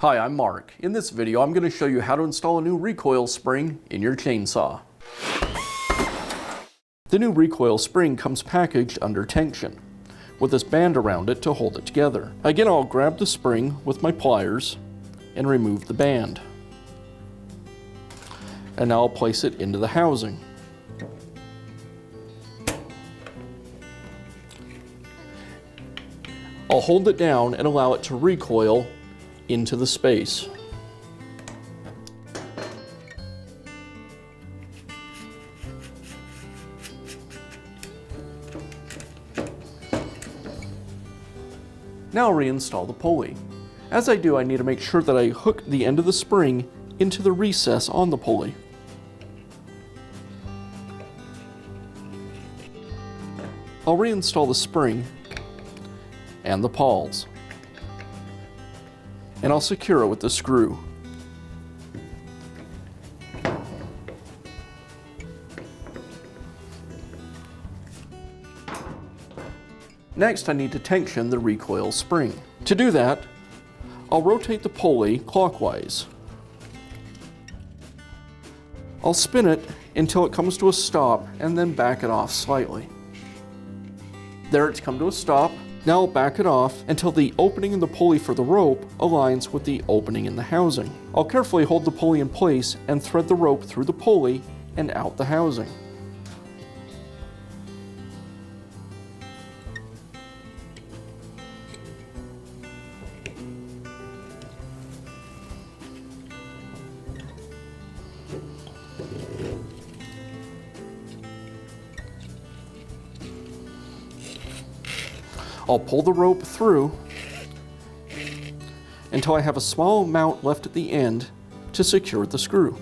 Hi, I'm Mark. In this video, I'm going to show you how to install a new recoil spring in your chainsaw. The new recoil spring comes packaged under tension, with this band around it to hold it together. Again, I'll grab the spring with my pliers and remove the band. And now I'll place it into the housing. I'll hold it down and allow it to recoil into the space. Now I'll reinstall the pulley. As I do, I need to make sure that I hook the end of the spring into the recess on the pulley. I'll reinstall the spring and the pawls, and I'll secure it with the screw. Next, I need to tension the recoil spring. To do that, I'll rotate the pulley clockwise. I'll spin it until it comes to a stop and then back it off slightly. There, it's come to a stop. Now I'll back it off until the opening in the pulley for the rope aligns with the opening in the housing. I'll carefully hold the pulley in place and thread the rope through the pulley and out the housing. I'll pull the rope through until I have a small mount left at the end to secure the screw.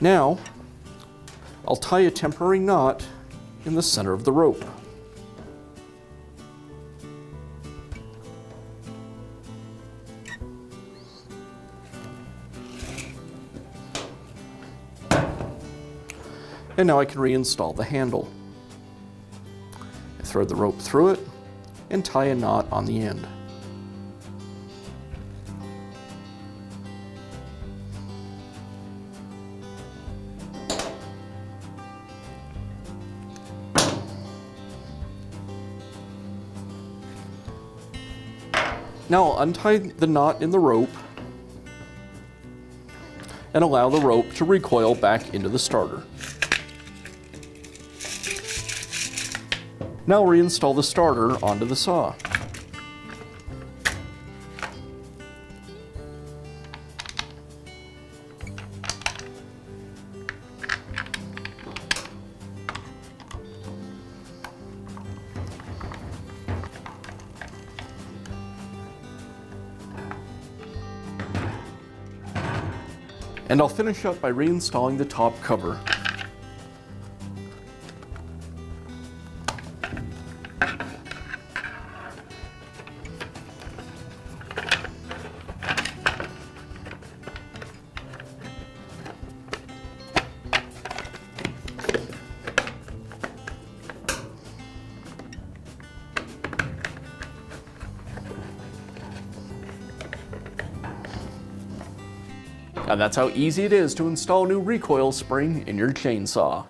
Now, I'll tie a temporary knot in the center of the rope. And now I can reinstall the handle. I thread the rope through it and tie a knot on the end. Now I'll untie the knot in the rope and allow the rope to recoil back into the starter. Now I'll reinstall the starter onto the saw. And I'll finish up by reinstalling the top cover. And that's how easy it is to install a new recoil spring in your chainsaw.